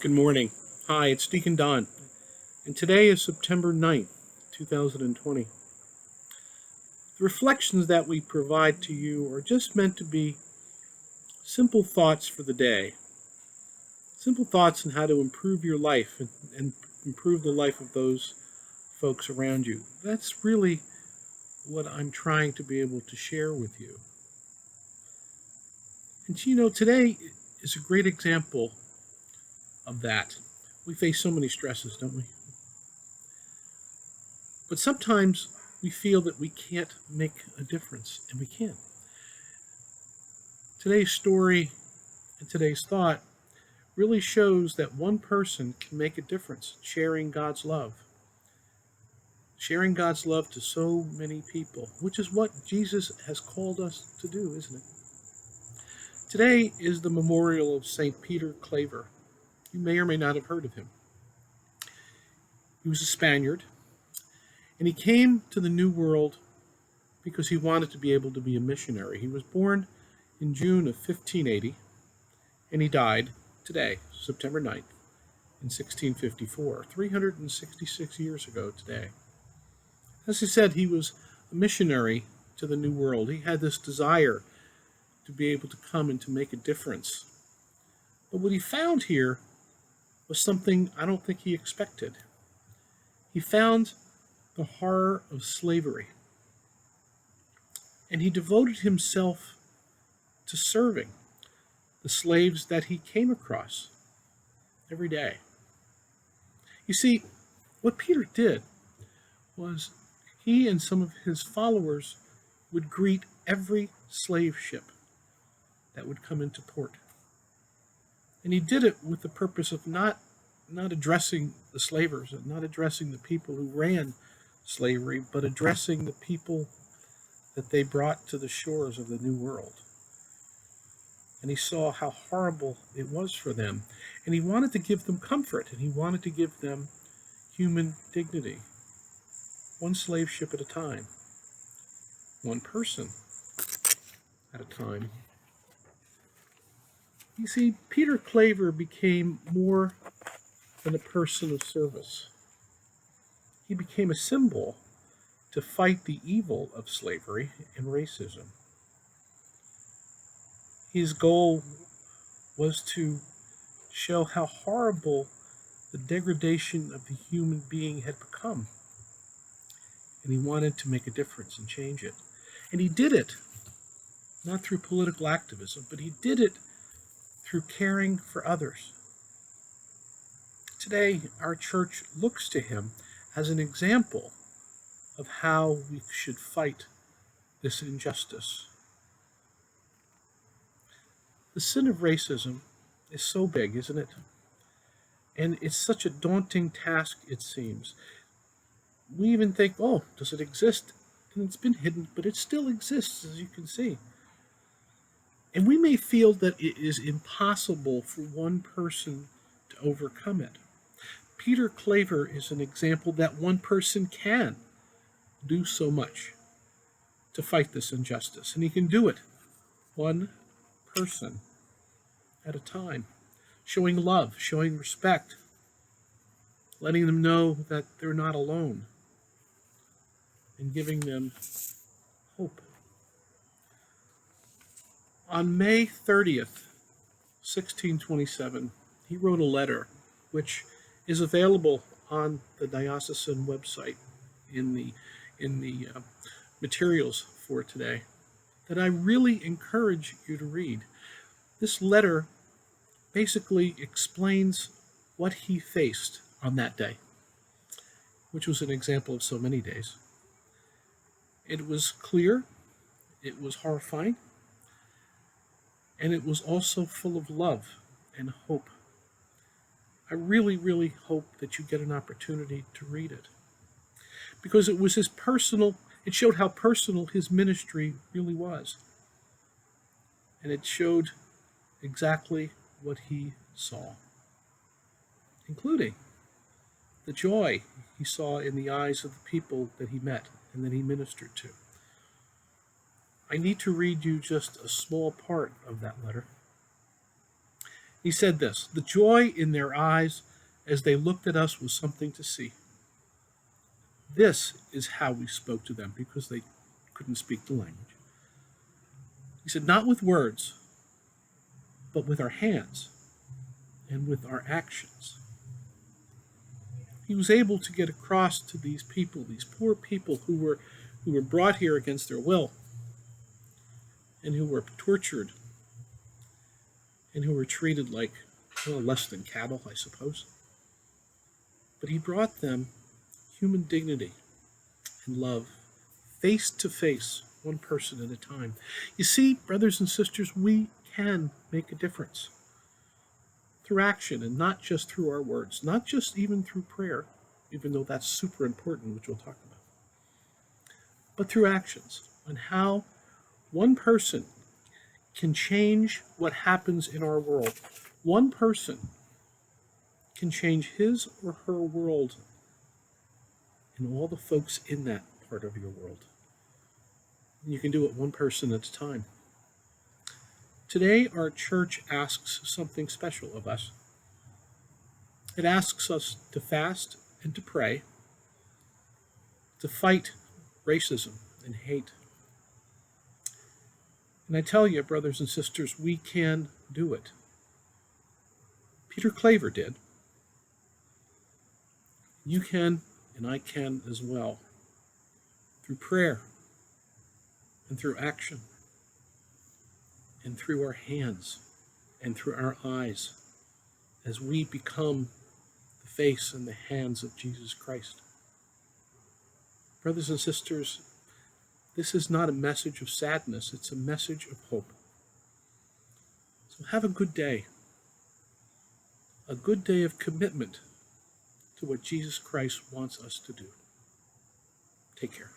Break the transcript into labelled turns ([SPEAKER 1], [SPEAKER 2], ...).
[SPEAKER 1] Good morning. Hi, it's Deacon Don, and today is September 9th, 2020. The reflections that we provide to you are just meant to be simple thoughts for the day, simple thoughts on how to improve your life and improve the life of those folks around you. That's really what I'm trying to be able to share with you. And today is a great example of that. We face so many stresses, don't we? But sometimes we feel that we can't make a difference, and we can. Today's story and today's thought really shows that one person can make a difference, sharing God's love. Sharing God's love to so many people, which is what Jesus has called us to do, isn't it? Today is the memorial of St. Peter Claver. You may or may not have heard of him. He was a Spaniard, and he came to the New World because he wanted to be able to be a missionary. He was born in June of 1580, and he died today, September 9th, in 1654, 366 years ago today. As I said, he was a missionary to the New World. He had this desire to be able to come and to make a difference. But what he found here was something I don't think he expected. He found the horror of slavery, and he devoted himself to serving the slaves that he came across every day. You see, what Peter did was he and some of his followers would greet every slave ship that would come into port. And he did it with the purpose of not addressing the slavers and not addressing the people who ran slavery, but addressing the people that they brought to the shores of the New World. And he saw how horrible it was for them. And he wanted to give them comfort, and he wanted to give them human dignity. One slave ship at a time. One person at a time. You see, Peter Claver became more than a person of service. He became a symbol to fight the evil of slavery and racism. His goal was to show how horrible the degradation of the human being had become. And he wanted to make a difference and change it. And he did it, not through political activism, but he did it through caring for others. Today, our church looks to him as an example of how we should fight this injustice. The sin of racism is so big, isn't it? And it's such a daunting task, it seems. We even think, oh, does it exist? And it's been hidden, but it still exists, as you can see. And we may feel that it is impossible for one person to overcome it. Peter Claver is an example that one person can do so much to fight this injustice. And he can do it one person at a time, showing love, showing respect, letting them know that they're not alone, and giving them hope. On May 30th, 1627, he wrote a letter which is available on the diocesan website in the materials for today that I really encourage you to read. This letter basically explains what he faced on that day, which was an example of so many days. It was clear, it was horrifying, and it was also full of love and hope. I really, really hope that you get an opportunity to read it, because it was it showed how personal his ministry really was. And it showed exactly what he saw, including the joy he saw in the eyes of the people that he met and that he ministered to. I need to read you just a small part of that letter. He said this: "The joy in their eyes as they looked at us was something to see. This is how we spoke to them," because they couldn't speak the language. He said, "Not with words, but with our hands and with our actions." He was able to get across to these people, these poor people who were brought here against their will, and who were tortured, and who were treated like, well, less than cattle, I suppose. But he brought them human dignity and love, face to face, one person at a time. You see, brothers and sisters, we can make a difference through action, and not just through our words, not just even through prayer, even though that's super important, which we'll talk about, but through actions, on how one person can change what happens in our world. One person can change his or her world and all the folks in that part of your world. And you can do it one person at a time. Today, our church asks something special of us. It asks us to fast and to pray, to fight racism and hate. And I tell you, brothers and sisters, we can do it. Peter Claver did. You can, and I can as well, through prayer and through action and through our hands and through our eyes, as we become the face and the hands of Jesus Christ. Brothers and sisters, this is not a message of sadness, it's a message of hope. So have a good day of commitment to what Jesus Christ wants us to do. Take care.